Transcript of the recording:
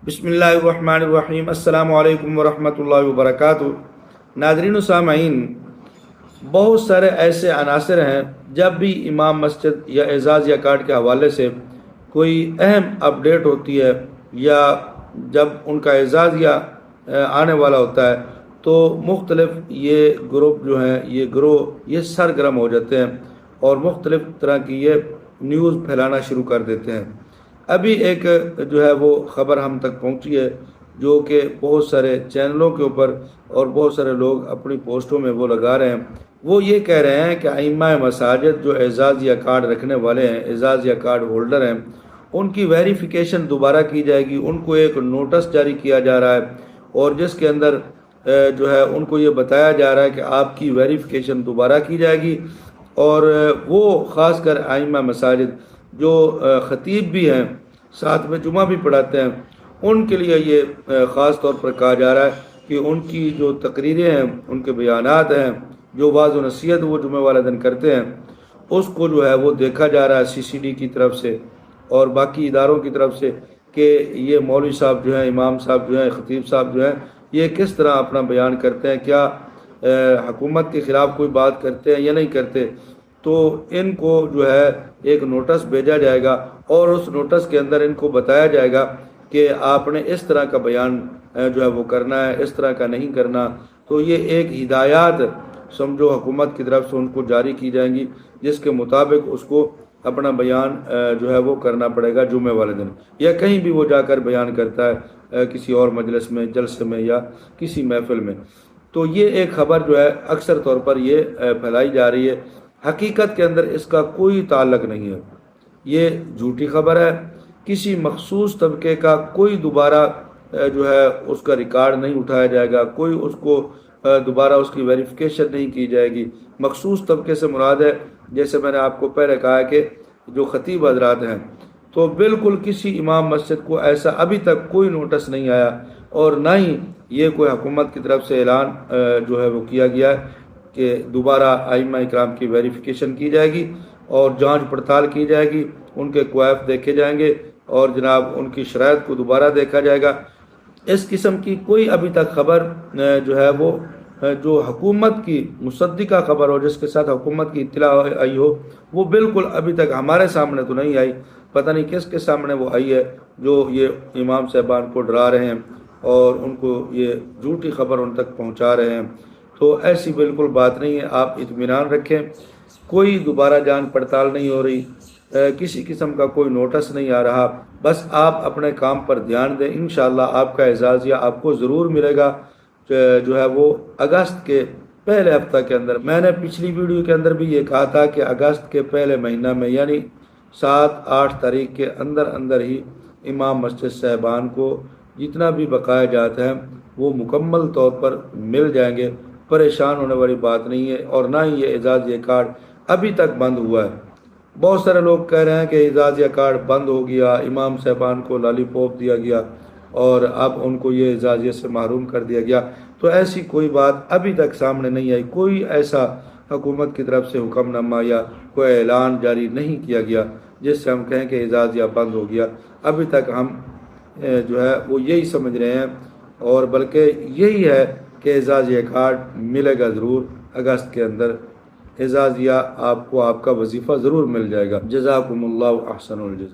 بسم اللہ الرحمن الرحیم۔ السلام علیکم ورحمۃ اللہ وبرکاتہ۔ ناظرین و سامعین، بہت سارے ایسے عناصر ہیں جب بھی امام مسجد یا اعزاز یا کارڈ کے حوالے سے کوئی اہم اپڈیٹ ہوتی ہے یا جب ان کا اعزاز یا آنے والا ہوتا ہے تو مختلف یہ گروپ جو ہیں یہ سرگرم ہو جاتے ہیں اور مختلف طرح کی یہ نیوز پھیلانا شروع کر دیتے ہیں۔ ابھی ایک جو ہے وہ خبر ہم تک پہنچی ہے جو کہ بہت سارے چینلوں کے اوپر اور بہت سارے لوگ اپنی پوسٹوں میں وہ لگا رہے ہیں۔ وہ یہ کہہ رہے ہیں کہ ائمہ مساجد جو اعزاز یا کارڈ رکھنے والے ہیں، اعزاز یا کارڈ ہولڈر ہیں، ان کی ویریفیکیشن دوبارہ کی جائے گی۔ ان کو ایک نوٹس جاری کیا جا رہا ہے اور جس کے اندر جو ہے ان کو یہ بتایا جا رہا ہے کہ آپ کی ویریفیکیشن دوبارہ کی جائے گی۔ اور وہ خاص کر ائمہ مساجد جو خطیب بھی ہیں، ساتھ میں جمعہ بھی پڑھاتے ہیں، ان کے لیے یہ خاص طور پر کہا جا رہا ہے کہ ان کی جو تقریریں ہیں، ان کے بیانات ہیں، جو واعظ و نصیحت وہ جمعہ والے دن کرتے ہیں، اس کو جو ہے وہ دیکھا جا رہا ہے CCD کی طرف سے اور باقی اداروں کی طرف سے کہ یہ مولوی صاحب جو ہیں، امام صاحب جو ہیں، خطیب صاحب جو ہیں، یہ کس طرح اپنا بیان کرتے ہیں، کیا حکومت کے خلاف کوئی بات کرتے ہیں یا نہیں کرتے۔ تو ان کو جو ہے ایک نوٹس بھیجا جائے گا اور اس نوٹس کے اندر ان کو بتایا جائے گا کہ آپ نے اس طرح کا بیان جو ہے وہ کرنا ہے، اس طرح کا نہیں کرنا۔ تو یہ ایک ہدایات سمجھو حکومت کی طرف سے ان کو جاری کی جائیں گی، جس کے مطابق اس کو اپنا بیان جو ہے وہ کرنا پڑے گا جمعے والے دن، یا کہیں بھی وہ جا کر بیان کرتا ہے کسی اور مجلس میں، جلسے میں یا کسی محفل میں۔ تو یہ ایک خبر جو ہے اکثر طور پر یہ پھیلائی جا رہی ہے، حقیقت کے اندر اس کا کوئی تعلق نہیں ہے، یہ جھوٹی خبر ہے۔ کسی مخصوص طبقے کا کوئی دوبارہ جو ہے اس کا ریکارڈ نہیں اٹھایا جائے گا، کوئی اس کو دوبارہ اس کی ویریفیکیشن نہیں کی جائے گی۔ مخصوص طبقے سے مراد ہے، جیسے میں نے آپ کو پہلے کہا کہ جو خطیب حضرات ہیں، تو بالکل کسی امام مسجد کو ایسا ابھی تک کوئی نوٹس نہیں آیا اور نہ ہی یہ کوئی حکومت کی طرف سے اعلان جو ہے وہ کیا گیا ہے کہ دوبارہ ائمہ اکرام کی ویریفیکیشن کی جائے گی اور جانچ پڑتال کی جائے گی، ان کے کوائف دیکھے جائیں گے اور جناب ان کی شرائط کو دوبارہ دیکھا جائے گا۔ اس قسم کی کوئی ابھی تک خبر جو ہے وہ جو حکومت کی مصدقہ خبر ہو، جس کے ساتھ حکومت کی اطلاع آئی ہو، وہ بالکل ابھی تک ہمارے سامنے تو نہیں آئی۔ پتہ نہیں کس کے سامنے وہ آئی ہے جو یہ امام صاحبان کو ڈرا رہے ہیں اور ان کو یہ جھوٹی خبر ان تک پہنچا رہے ہیں۔ تو ایسی بالکل بات نہیں ہے، آپ اطمینان رکھیں، کوئی دوبارہ جانچ پڑتال نہیں ہو رہی، کسی قسم کا کوئی نوٹس نہیں آ رہا۔ بس آپ اپنے کام پر دھیان دیں، انشاءاللہ آپ کا اعزازیہ آپ کو ضرور ملے گا جو ہے وہ اگست کے پہلے ہفتہ کے اندر۔ میں نے پچھلی ویڈیو کے اندر بھی یہ کہا تھا کہ اگست کے پہلے مہینہ میں یعنی 7-8 تاریخ کے اندر ہی امام مسجد صاحبان کو جتنا بھی بقایا جات ہے وہ مکمل طور پر مل جائیں گے۔ پریشان ہونے والی بات نہیں ہے، اور نہ ہی یہ اعزازیہ کارڈ ابھی تک بند ہوا ہے۔ بہت سارے لوگ کہہ رہے ہیں کہ اعزازیہ کارڈ بند ہو گیا، امام صاحبان کو لالی پاپ دیا گیا اور اب ان کو یہ اعزازیہ سے محروم کر دیا گیا۔ تو ایسی کوئی بات ابھی تک سامنے نہیں آئی، کوئی ایسا حکومت کی طرف سے حکم نامہ یا کوئی اعلان جاری نہیں کیا گیا جس سے ہم کہیں کہ اعزازیہ بند ہو گیا۔ ابھی تک ہم جو ہے وہ یہی سمجھ رہے ہیں، اور بلکہ یہی ہے کہ اعزازیہ کارڈ ملے گا ضرور اگست کے اندر، اعزازیہ آپ کو آپ کا وظیفہ ضرور مل جائے گا۔ جزاکم اللہ احسن الجزا۔